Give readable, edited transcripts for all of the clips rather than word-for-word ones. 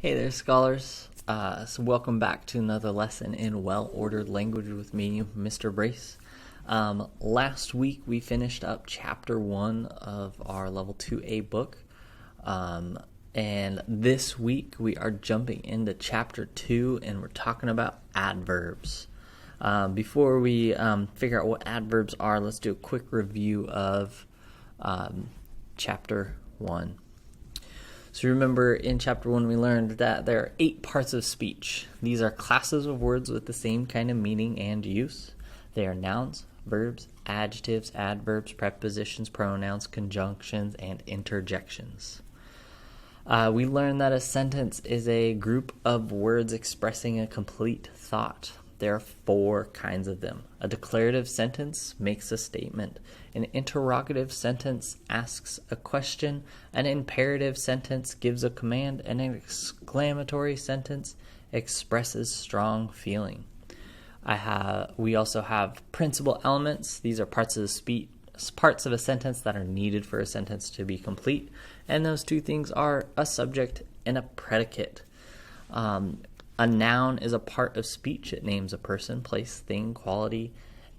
Hey there, scholars. So welcome back to another lesson in well-ordered language with me, Mr. Brace. Last week we finished up Chapter 1 of our Level 2A book. And this week we are jumping into Chapter 2 and we're talking about adverbs. Before we figure out what adverbs are, let's do a quick review of Chapter 1. So remember, in Chapter 1 we learned that there are 8 parts of speech. These are classes of words with the same kind of meaning and use. They are nouns, verbs, adjectives, adverbs, prepositions, pronouns, conjunctions, and interjections. We learned that a sentence is a group of words expressing a complete thought. There are 4 kinds of them. A declarative sentence makes a statement. An interrogative sentence asks a question. An imperative sentence gives a command. And an exclamatory sentence expresses strong feeling. We also have principal elements. These are parts of a sentence that are needed for a sentence to be complete. And those 2 things are a subject and a predicate. A noun is a part of speech. It names a person, place, thing, quality,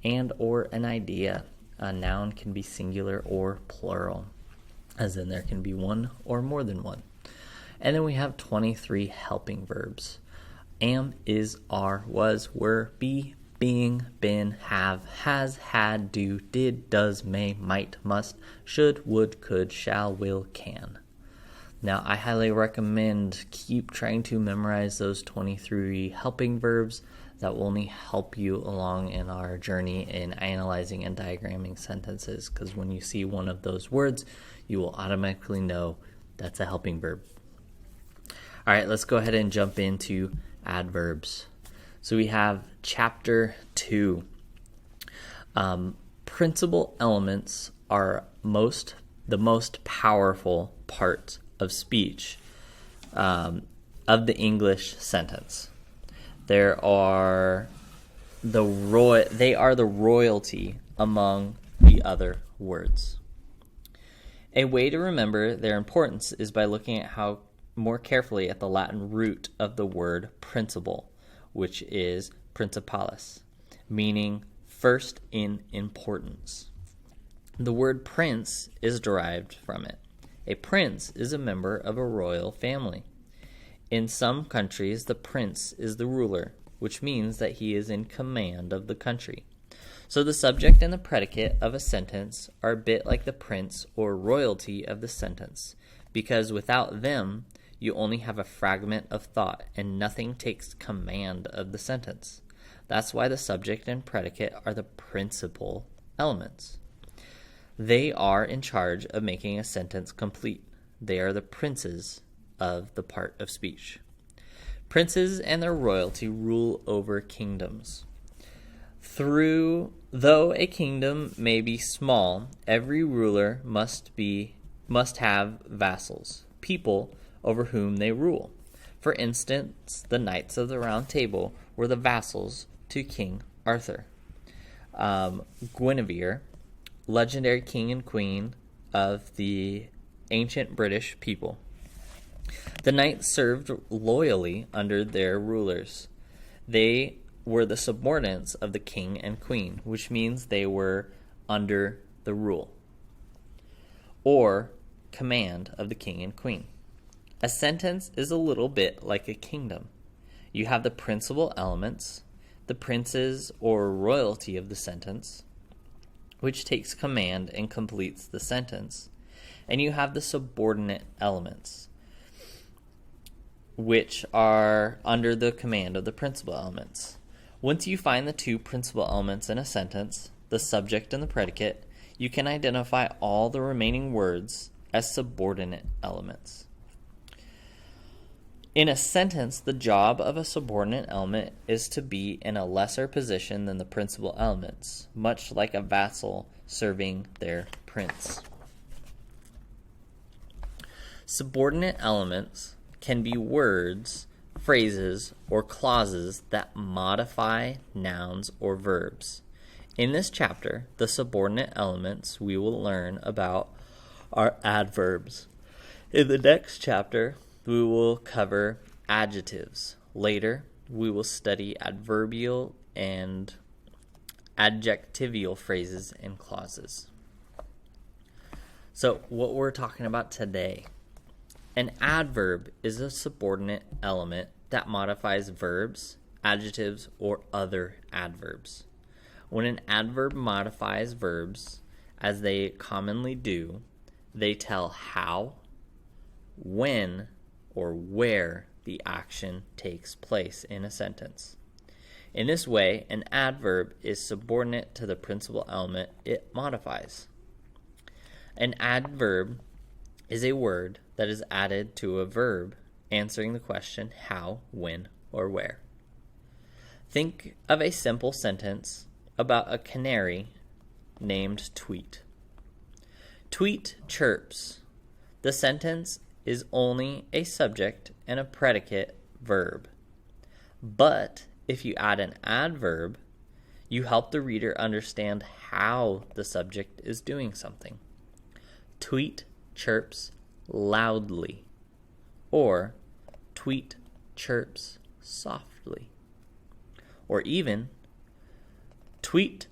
and or an idea. A noun can be singular or plural, as in there can be one or more than one. And then we have 23 helping verbs. Am, is, are, was, were, be, being, been, have, has, had, do, did, does, may, might, must, should, would, could, shall, will, can. Now, I highly recommend keep trying to memorize those 23 helping verbs. That will only help you along in our journey in analyzing and diagramming sentences, because when you see one of those words, you will automatically know that's a helping verb. All right, let's go ahead and jump into adverbs. So we have Chapter 2. Principal elements are the most powerful part of speech of the English sentence. They are the royalty among the other words. A way to remember their importance is by looking at how more carefully at the Latin root of the word principal, which is principalis, meaning first in importance. The word prince is derived from it. A prince is a member of a royal family. In some countries, the prince is the ruler, which means that he is in command of the country. So the subject and the predicate of a sentence are a bit like the prince or royalty of the sentence, because without them, you only have a fragment of thought and nothing takes command of the sentence. That's why the subject and predicate are the principal elements. They are in charge of making a sentence complete. They are the princes of the part of speech. Princes and their royalty rule over kingdoms. Though a kingdom may be small, every ruler must have vassals, people over whom they rule. For instance, the Knights of the Round Table were the vassals to King Arthur. Guinevere, legendary king and queen of the ancient British people. The knights served loyally under their rulers. They were the subordinates of the king and queen, which means they were under the rule or command of the king and queen. A sentence is a little bit like a kingdom. You have the principal elements, the princes or royalty of the sentence, which takes command and completes the sentence. And you have the subordinate elements, which are under the command of the principal elements. Once you find the 2 principal elements in a sentence, the subject and the predicate, you can identify all the remaining words as subordinate elements. In a sentence, the job of a subordinate element is to be in a lesser position than the principal elements, much like a vassal serving their prince. Subordinate elements can be words, phrases, or clauses that modify nouns or verbs. In this chapter, the subordinate elements we will learn about are adverbs. In the next chapter, we will cover adjectives. Later, we will study adverbial and adjectival phrases and clauses. So, what we're talking about today, an adverb is a subordinate element that modifies verbs, adjectives, or other adverbs. When an adverb modifies verbs, as they commonly do, they tell how, when, or where the action takes place in a sentence. In this way, an adverb is subordinate to the principal element it modifies. An adverb is a word that is added to a verb answering the question how, when, or where. Think of a simple sentence about a canary named Tweet. Tweet chirps. The sentence is only a subject and a predicate verb. But if you add an adverb, you help the reader understand how the subject is doing something. Tweet chirps loudly, or Tweet chirps softly, or even Tweet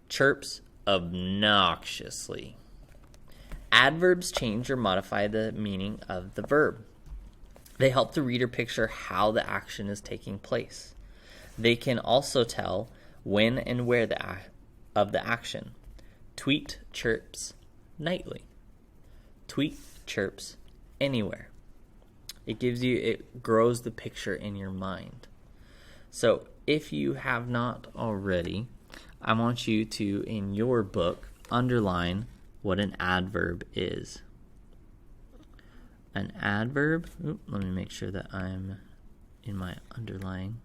chirps obnoxiously. Adverbs change or modify the meaning of the verb. They help the reader picture how the action is taking place. They can also tell when and where of the action. Tweet chirps nightly. Tweet chirps anywhere. It grows the picture in your mind. So if you have not already, I want you to, in your book, underline what an adverb is. An adverb, let me make sure that I'm in my underlying.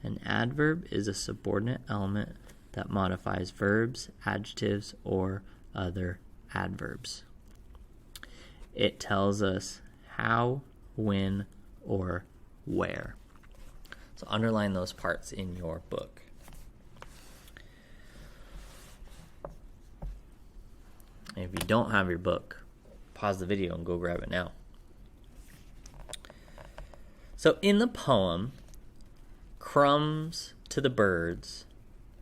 An adverb is a subordinate element that modifies verbs, adjectives, or other adverbs. It tells us how, when, or where. So underline those parts in your book. And if you don't have your book, pause the video and go grab it now. So in the poem, Crumbs to the Birds,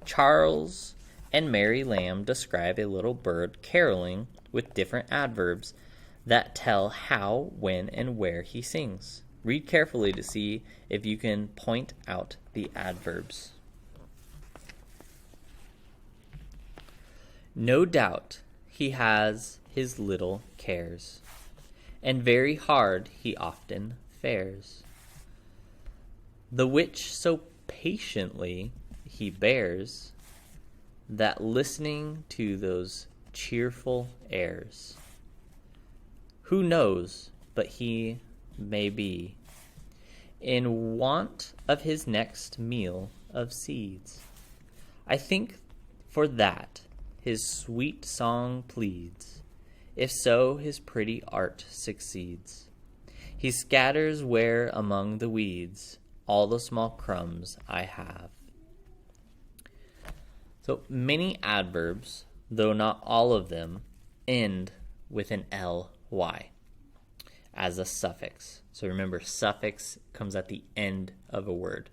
Charles and Mary Lamb describe a little bird caroling with different adverbs that tell how, when, and where he sings. Read carefully to see if you can point out the adverbs. No doubt he has his little cares, and very hard he often fares, the which so patiently he bears, that listening to those cheerful airs, who knows but he may be in want of his next meal of seeds. I think for that his sweet song pleads, if so his pretty art succeeds. He scatters where among the weeds all the small crumbs I have. So many adverbs, though not all of them, end with an ly as a suffix. So remember, suffix comes at the end of a word.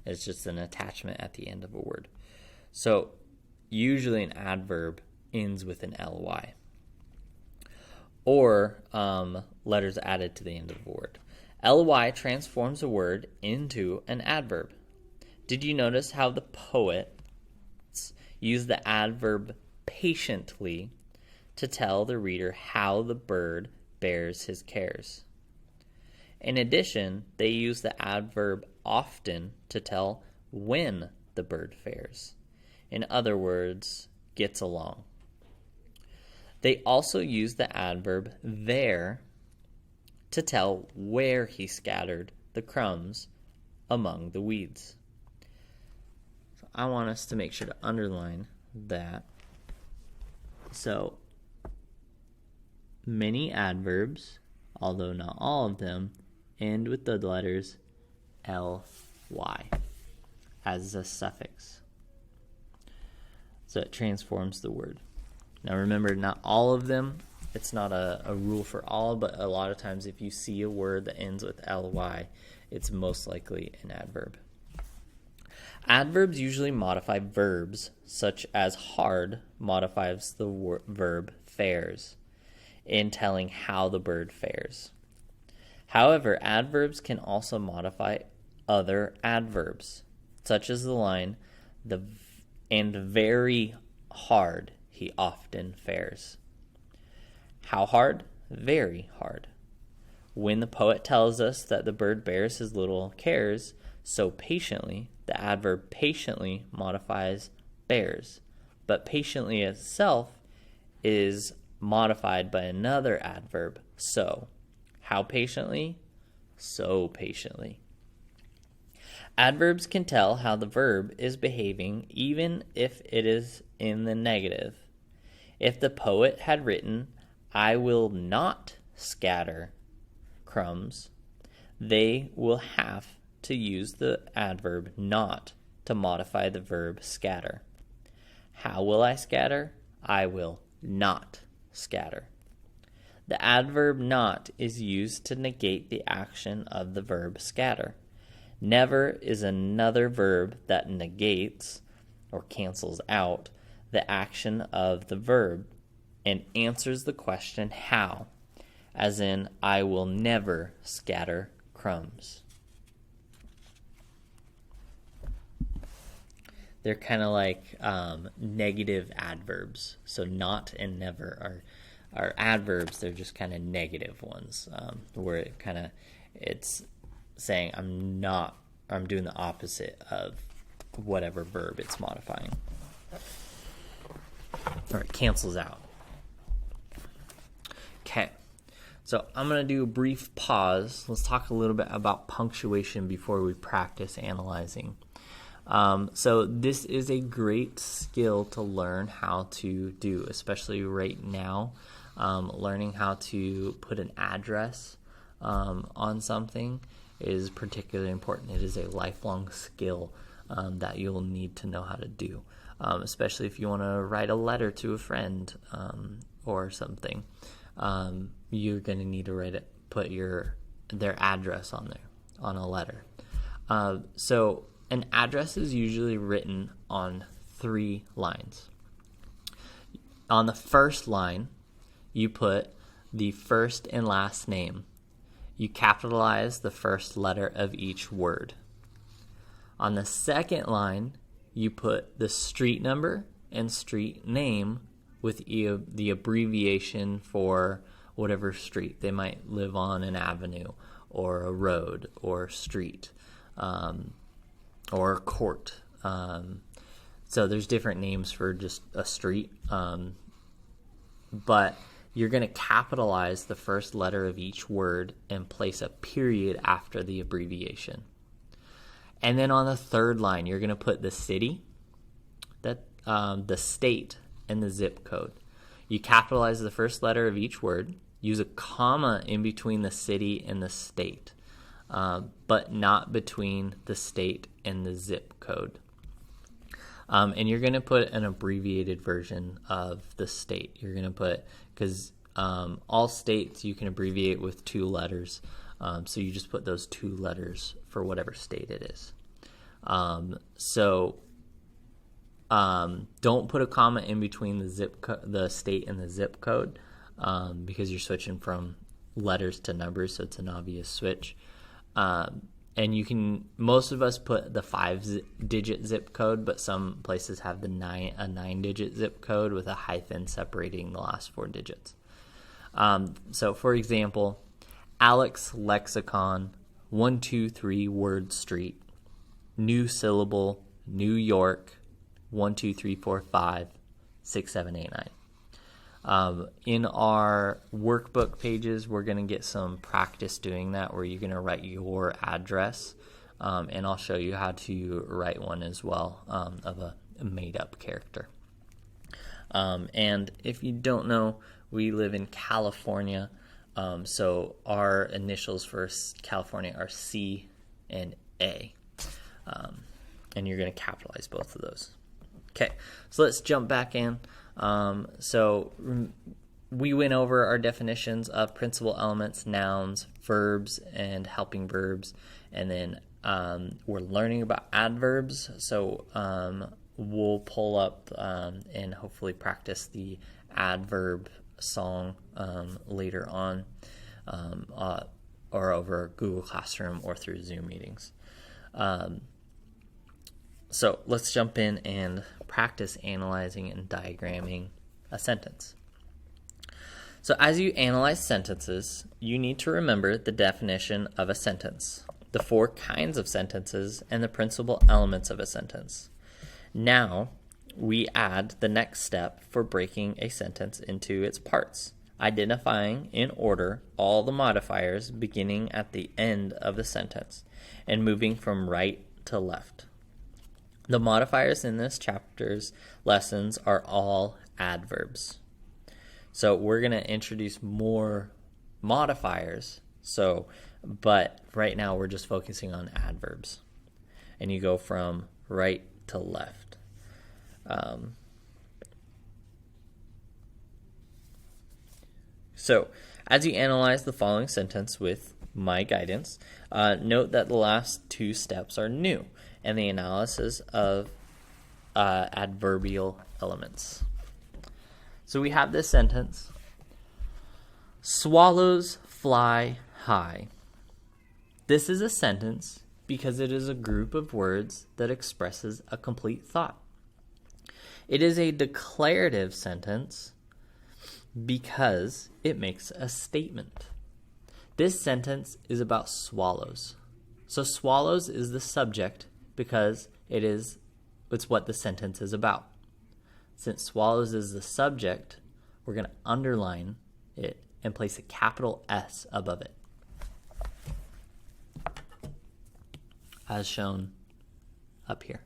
It's just an attachment at the end of a word. So usually an adverb ends with an ly, or letters added to the end of a word. Ly transforms a word into an adverb. Did you notice how the poets use the adverb patiently to tell the reader how the bird bears his cares? In addition, they use the adverb often to tell when the bird fares. In other words, gets along. They also use the adverb there to tell where he scattered the crumbs among the weeds. So I want us to make sure to underline that. So many adverbs, although not all of them, end with the letters ly as a suffix. So it transforms the word. Now remember, not all of them It's not a rule for all, but a lot of times if you see a word that ends with ly, it's most likely an adverb. Adverbs usually modify verbs, such as hard modifies the verb fares in telling how the bird fares. However, adverbs can also modify other adverbs, such as the line, and very hard he often fares. How hard? Very hard. When the poet tells us that the bird bears his little cares so patiently, the adverb patiently modifies bears, but patiently itself is modified by another adverb, so. How patiently? So patiently. Adverbs can tell how the verb is behaving even if it is in the negative. If the poet had written, I will not scatter crumbs, they will have to use the adverb not to modify the verb scatter. How will I scatter? I will not scatter. The adverb not is used to negate the action of the verb scatter. Never is another verb that negates or cancels out the action of the verb and answers the question how, as in, I will never scatter crumbs. They're kind of like negative adverbs. So not and never are adverbs. They're just kind of negative ones, where it's saying I'm doing the opposite of whatever verb it's modifying. Or it cancels out. Okay, so I'm going to do a brief pause. Let's talk a little bit about punctuation before we practice analyzing. So this is a great skill to learn how to do, especially right now. Learning how to put an address on something is particularly important. It is a lifelong skill that you'll need to know how to do, especially if you want to write a letter to a friend or something. You're going to need to put their address on there on a letter. So an address is usually written on 3 lines. On the first line, you put the first and last name. You capitalize the first letter of each word. On the second line, you put the street number and street name with the abbreviation for whatever street. They might live on an avenue or a road or street or a court. So there's different names for just a street. But you're going to capitalize the first letter of each word and place a period after the abbreviation. And then on the third line, you're going to put the city, the state, and the zip code. You capitalize the first letter of each word, use a comma in between the city and the state, but not between the state and the zip code. And you're going to put an abbreviated version of the state. You're going to put, because all states you can abbreviate with 2 letters, so you just put those 2 letters for whatever state it is. Don't put a comma in between the state and the zip code, because you're switching from letters to numbers, so it's an obvious switch. And most of us put the 5-digit zip code, but some places have a 9-digit zip code with a hyphen separating the last 4 digits. So for example, Alex Lexicon, 123 Word Street, new syllable, New York, 1 2 3 4 5 6 7 8 9. In our workbook pages, we're going to get some practice doing that, where you're going to write your address, and I'll show you how to write one as well, of a made-up character. And if you don't know, we live in California, so our initials for California are C and A, and you're going to capitalize both of those. Okay, so let's jump back in. So we went over our definitions of principal elements, nouns, verbs, and helping verbs, and then we're learning about adverbs. So we'll pull up and hopefully practice the adverb song later on, or over Google Classroom or through Zoom meetings. So let's jump in and practice analyzing and diagramming a sentence. So as you analyze sentences, you need to remember the definition of a sentence, the 4 kinds of sentences, and the principal elements of a sentence. Now, we add the next step for breaking a sentence into its parts, identifying in order all the modifiers beginning at the end of the sentence and moving from right to left. The modifiers in this chapter's lessons are all adverbs. So we're going to introduce more modifiers, but right now we're just focusing on adverbs. And you go from right to left. So as you analyze the following sentence with my guidance, note that the last 2 steps are new, and the analysis of adverbial elements. So we have this sentence: swallows fly high. This is a sentence because it is a group of words that expresses a complete thought. It is a declarative sentence because it makes a statement. This sentence is about swallows. So swallows is the subject because it's what the sentence is about. Since swallows is the subject, we're going to underline it and place a capital S above it, as shown up here.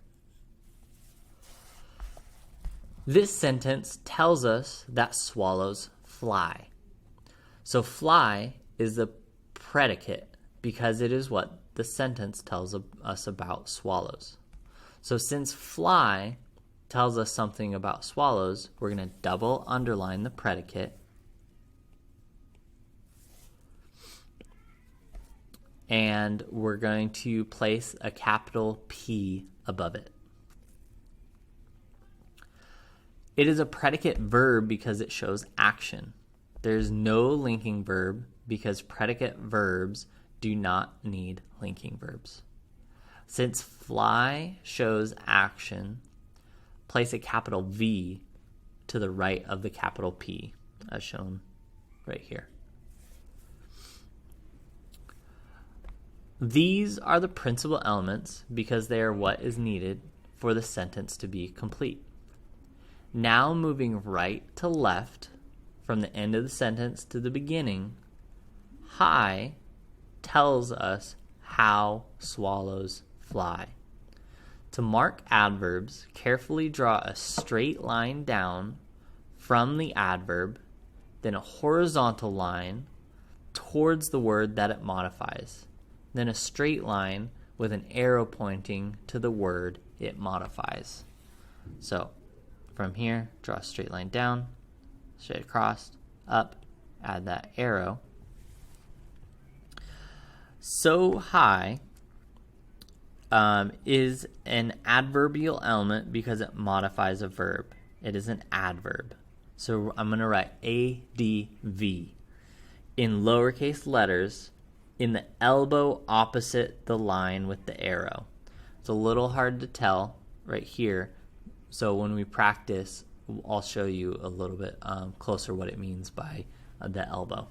This sentence tells us that swallows fly. So fly is the predicate because it is what the sentence tells us about swallows. So since fly tells us something about swallows, we're going to double underline the predicate and we're going to place a capital P above it. It is a predicate verb because it shows action. There's no linking verb because predicate verbs do not need linking verbs. Since fly shows action, place a capital V to the right of the capital P, as shown right here. These are the principal elements because they are what is needed for the sentence to be complete. Now moving right to left from the end of the sentence to the beginning, high tells us how swallows fly. To mark adverbs, carefully draw a straight line down from the adverb, then a horizontal line towards the word that it modifies, then a straight line with an arrow pointing to the word it modifies. So from here, draw a straight line down, straight across, up, add that arrow. So high is an adverbial element because it modifies a verb. It is an adverb. So I'm going to write ADV in lowercase letters in the elbow opposite the line with the arrow. It's a little hard to tell right here. So when we practice, I'll show you a little bit closer what it means by the elbow.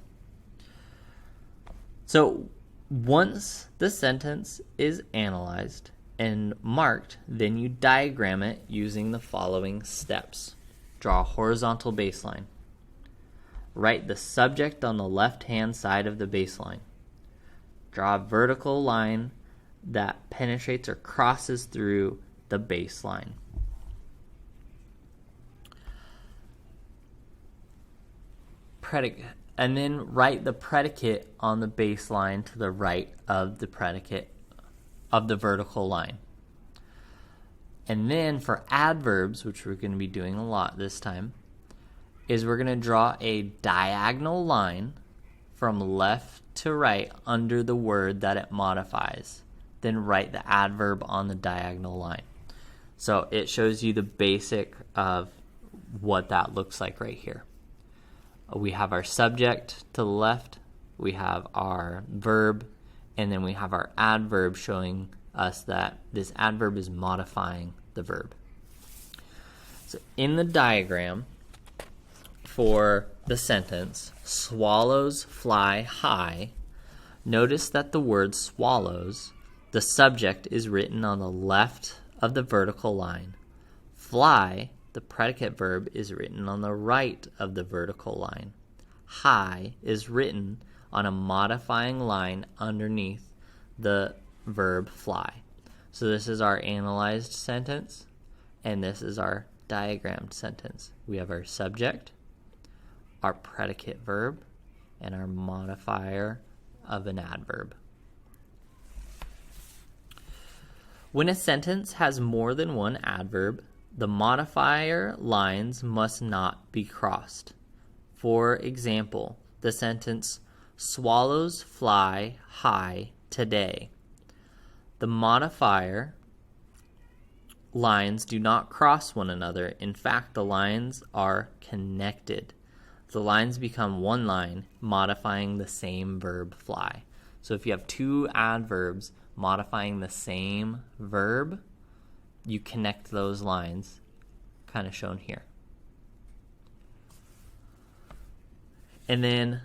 So once the sentence is analyzed and marked, then you diagram it using the following steps. Draw a horizontal baseline. Write the subject on the left-hand side of the baseline. Draw a vertical line that penetrates or crosses through the baseline. And then write the predicate on the baseline to the right of the predicate of the vertical line. And then for adverbs, which we're going to be doing a lot this time, is we're going to draw a diagonal line from left to right under the word that it modifies. Then write the adverb on the diagonal line. So it shows you the basic of what that looks like right here. We have our subject to the left, we have our verb, and then we have our adverb showing us that this adverb is modifying the verb. So in the diagram for the sentence, swallows fly high, notice that the word swallows, the subject is written on the left of the vertical line. Fly, the predicate verb, is written on the right of the vertical line. High is written on a modifying line underneath the verb fly. So this is our analyzed sentence, and this is our diagrammed sentence. We have our subject, our predicate verb, and our modifier of an adverb. When a sentence has more than one adverb, the modifier lines must not be crossed. For example, the sentence, swallows fly high today. The modifier lines do not cross one another. In fact, the lines are connected. The lines become one line, modifying the same verb fly. So if you have two adverbs modifying the same verb, you connect those lines, kind of shown here. And then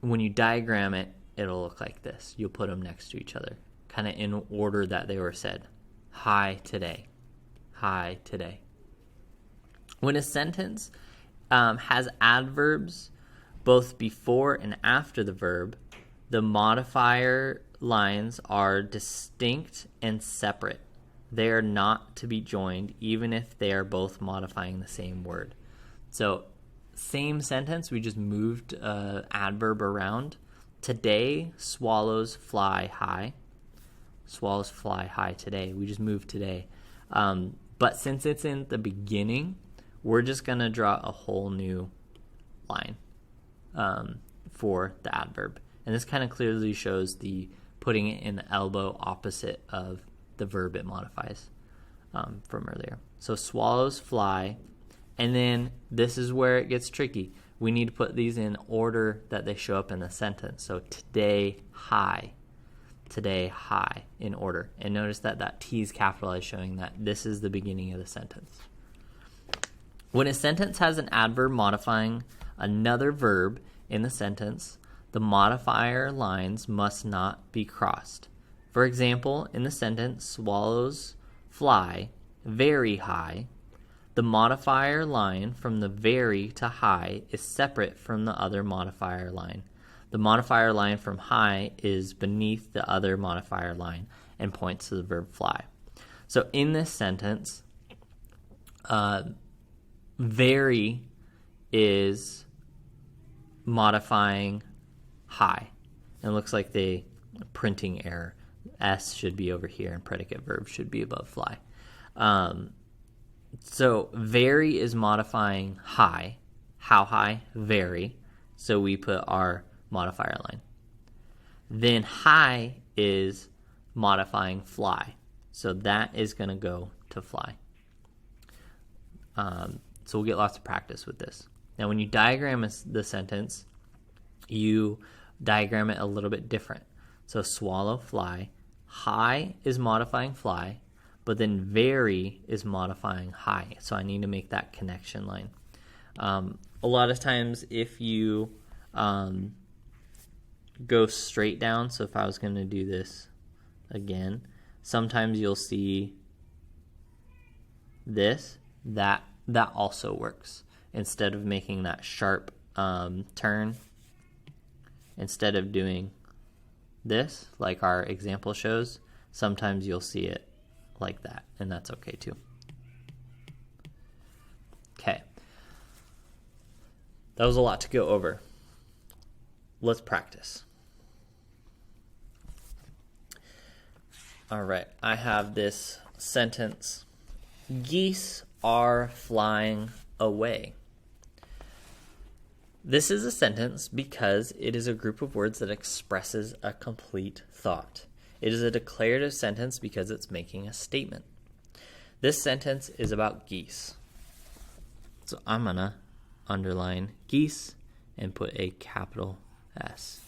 when you diagram it, it'll look like this. You'll put them next to each other, kind of in order that they were said. High today. High today. When a sentence has adverbs both before and after the verb, the modifier lines are distinct and separate. They are not to be joined, even if they are both modifying the same word. So, same sentence, we just moved adverb around. Today, swallows fly high. Swallows fly high today. We just moved today. But since it's in the beginning, we're just going to draw a whole new line for the adverb. And this kind of clearly shows the putting it in the elbow opposite of the verb it modifies from earlier. So swallows fly, and then this is where it gets tricky. We need to put these in order that they show up in the sentence. So today high in order. And notice that that T is capitalized, showing that this is the beginning of the sentence. When a sentence has an adverb modifying another verb in the sentence, the modifier lines must not be crossed. For example, in the sentence, swallows fly very high, the modifier line from the very to high is separate from the other modifier line. The modifier line from high is beneath the other modifier line and points to the verb fly. So in this sentence, very is modifying high. And it looks like the printing error. S should be over here and predicate verb should be above fly. So very is modifying high. How high? Very. So we put our modifier line. Then high is modifying fly. So that is going to go to fly. So we'll get lots of practice with this. Now when you diagram the sentence, you diagram it a little bit different. So swallow, fly. High is modifying fly, but then very is modifying high. So I need to make that connection line. A lot of times if you go straight down, so if I was going to do this again, sometimes you'll see this, that also works. Instead of making that sharp turn, instead of doing this, like our example shows, sometimes you'll see it like that, and that's okay too. Okay. That was a lot to go over. Let's practice. All right, I have this sentence. Geese are flying away. This is a sentence because it is a group of words that expresses a complete thought. It is a declarative sentence because it's making a statement. This sentence is about geese. So I'm going to underline geese and put a capital S.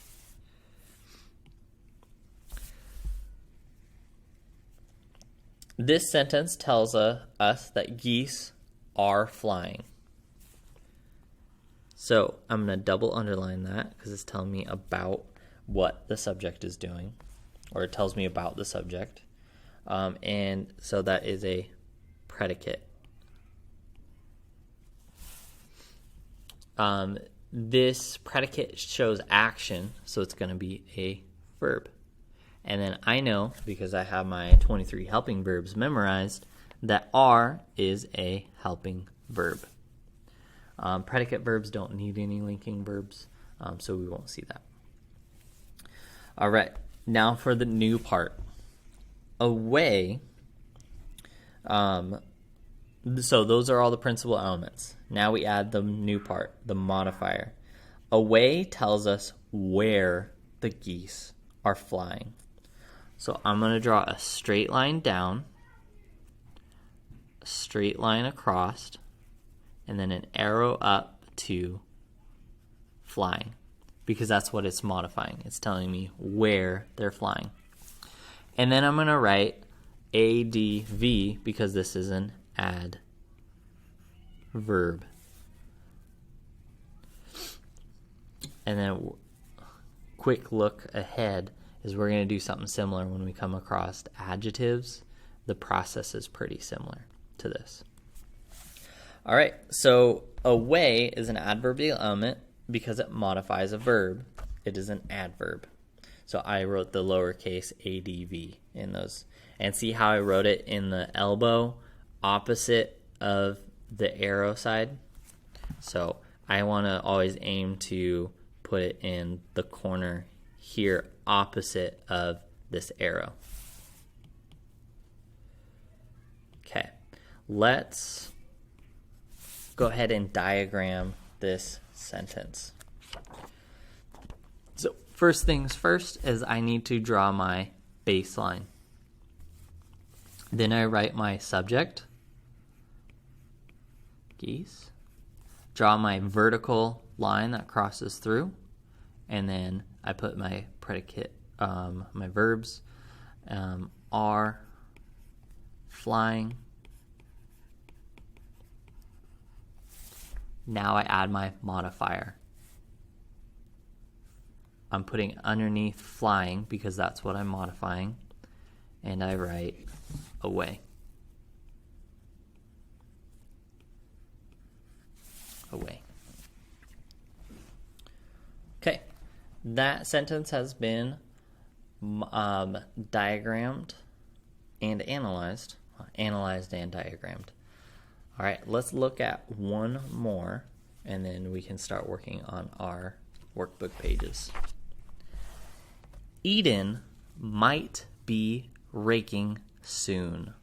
This sentence tells us that geese are flying. So I'm going to double underline that because it's telling me about what the subject is doing, or it tells me about the subject. And so that is a predicate. This predicate shows action, so it's going to be a verb. And then I know, because I have my 23 helping verbs memorized, that are is a helping verb. Predicate verbs don't need any linking verbs, so we won't see that. All right, now for the new part. Away. So those are all the principal elements. Now we add the new part, the modifier. Away tells us where the geese are flying. So I'm going to draw a straight line down, a straight line across, and then an arrow up to flying, because that's what it's modifying. It's telling me where they're flying. And then I'm going to write ADV because this is an adverb. And then quick look ahead is we're going to do something similar when we come across adjectives. The process is pretty similar to this. All right, so away is an adverbial element because it modifies a verb. It is an adverb. So I wrote the lowercase adv in those. And see how I wrote it in the elbow opposite of the arrow side? So I want to always aim to put it in the corner here opposite of this arrow. Okay, let's go ahead and diagram this sentence. So first things first is I need to draw my baseline. Then I write my subject, geese, draw my vertical line that crosses through, and then I put my predicate, my verbs, are flying. Now I add my modifier. I'm putting underneath flying because that's what I'm modifying, and I write away. Away. Okay, that sentence has been diagrammed and analyzed. Analyzed and diagrammed. All right, let's look at one more, and then we can start working on our workbook pages. Eden might be raking soon.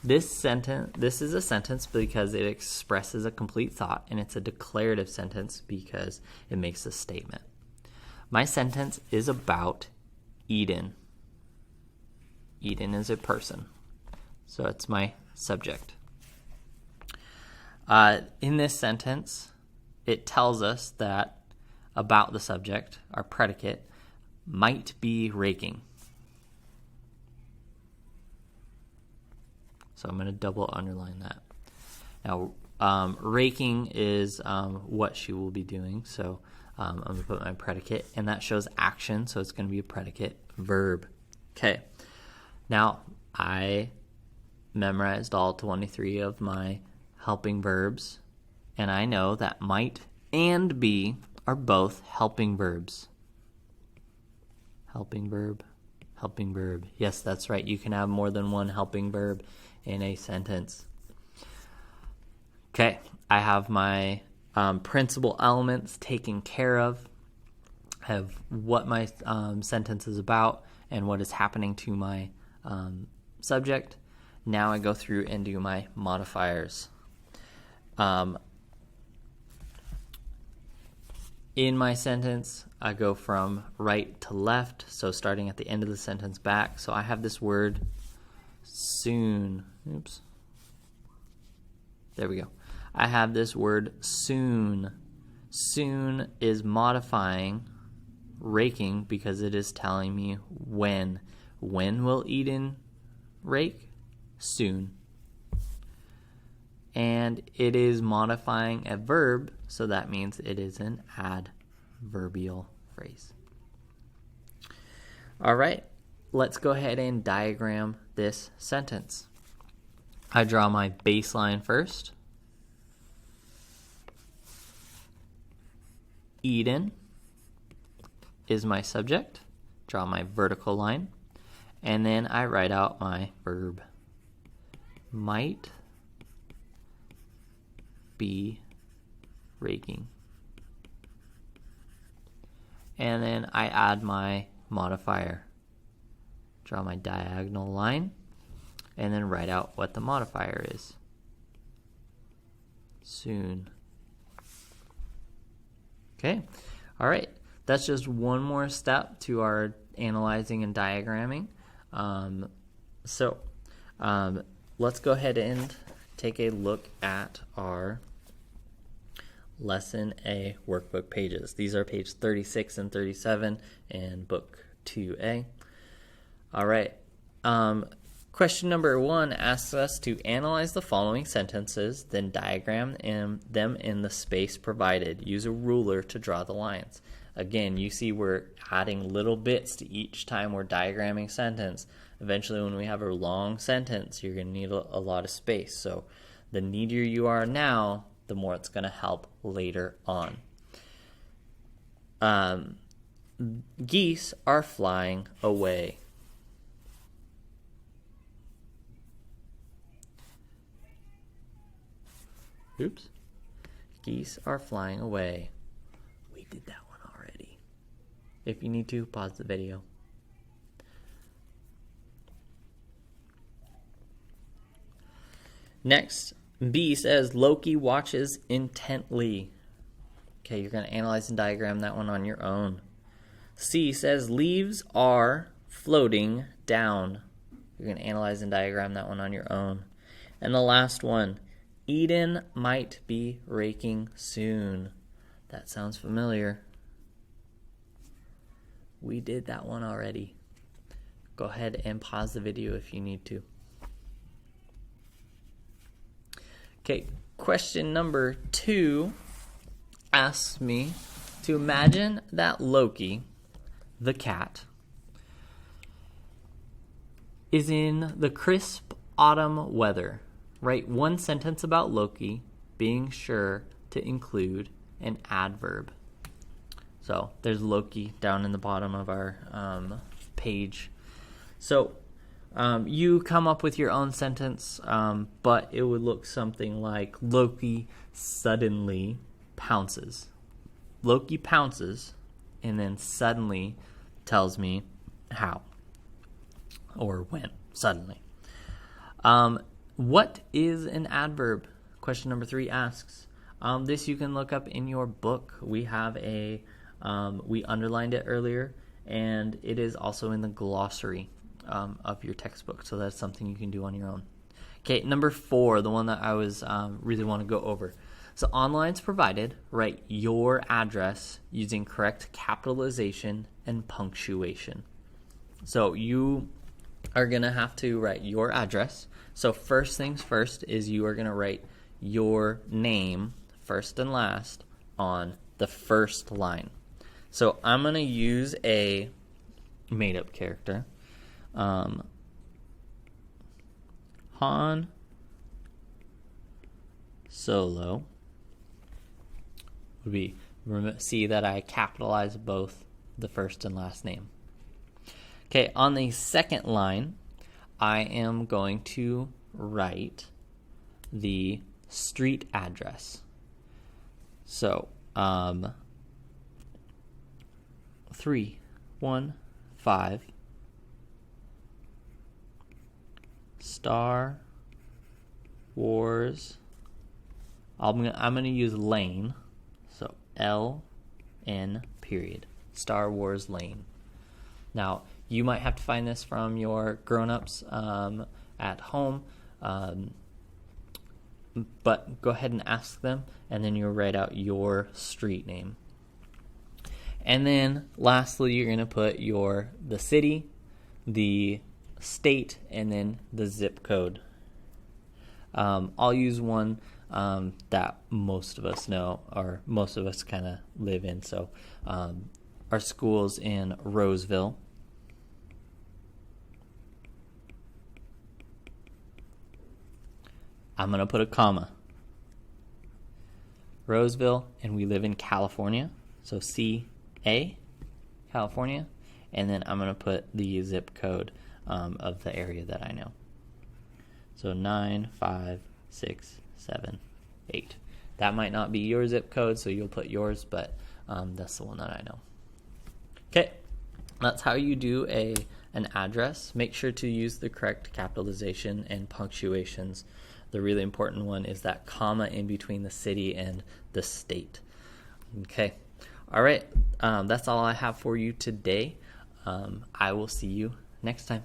This is a sentence because it expresses a complete thought, and it's a declarative sentence because it makes a statement. My sentence is about Eden. Eden is a person, so it's my subject. In this sentence, it tells us that about the subject, our predicate, might be raking. So I'm going to double underline that. Now, raking is what she will be doing. So I'm going to put my predicate, and that shows action. So it's going to be a predicate verb. Okay. Now, I memorized all 23 of my helping verbs, and I know that might and be are both helping verbs. Helping verb, helping verb. Yes, that's right. You can have more than one helping verb in a sentence. Okay, I have my principal elements taken care of. I have what my sentence is about and what is happening to my subject. Now I go through and do my modifiers. In my sentence, I go from right to left, so starting at the end of the sentence back. So I have this word soon. Oops. There we go. I have this word soon. Soon is modifying raking because it is telling me when. When will Eden rake? Soon. And it is modifying a verb, so that means it is an adverbial phrase. All right, let's go ahead and diagram this sentence. I draw my baseline first. Eden is my subject. Draw my vertical line. And then I write out my verb. Might be raking. And then I add my modifier. Draw my diagonal line and then write out what the modifier is. Soon. Okay. All right. That's just one more step to our analyzing and diagramming. Let's go ahead and take a look at our Lesson A workbook pages. These are page 36 and 37 in book 2A. All right. Question number 1 asks us to analyze the following sentences, then diagram them in the space provided. Use a ruler to draw the lines. Again, you see we're adding little bits to each time we're diagramming sentence. Eventually, when we have a long sentence, you're going to need a lot of space. So the needier you are now, the more it's going to help later on. Geese are flying away. Oops. Geese are flying away. We did that one already. If you need to, pause the video. Next, B says Loki watches intently. Okay, you're going to analyze and diagram that one on your own. C says leaves are floating down. You're going to analyze and diagram that one on your own. And the last one, Eden might be raking soon. That sounds familiar. We did that one already. Go ahead and pause the video if you need to. Okay, question number 2 asks me to imagine that Loki, the cat, is in the crisp autumn weather. Write one sentence about Loki, being sure to include an adverb. So there's Loki down in the bottom of our page. So you come up with your own sentence, but it would look something like Loki suddenly pounces. Loki pounces and then suddenly tells me how or when, suddenly. What is an adverb? Question number 3 asks. This you can look up in your book. We have we underlined it earlier, and it is also in the glossary of your textbook, so that's something you can do on your own. Okay, number 4, the one that I was really want to go over. So on lines provided, write your address using correct capitalization and punctuation. So you are going to have to write your address. So first things first is you are going to write your name, first and last, on the first line. So I'm going to use a made-up character. Han Solo would be, see that I capitalize both the first and last name. Okay, on the second line, I am going to write the street address. So, 315 Star Wars. I'm going to use Lane. So period. Star Wars Lane. Now, you might have to find this from your grown-ups at home, but go ahead and ask them, and then you'll write out your street name. And then lastly, you're going to put the city, the state, and then the zip code. I'll use one that most of us know, or most of us kind of live in. So our school's in Roseville. I'm going to put a comma. Roseville, and we live in California. So CA, California. And then I'm going to put the zip code of the area that I know. So 95678. That might not be your zip code, so you'll put yours, but that's the one that I know. Okay, that's how you do an address. Make sure to use the correct capitalization and punctuations. The really important one is that comma in between the city and the state. Okay, all right, that's all I have for you today. I will see you next time.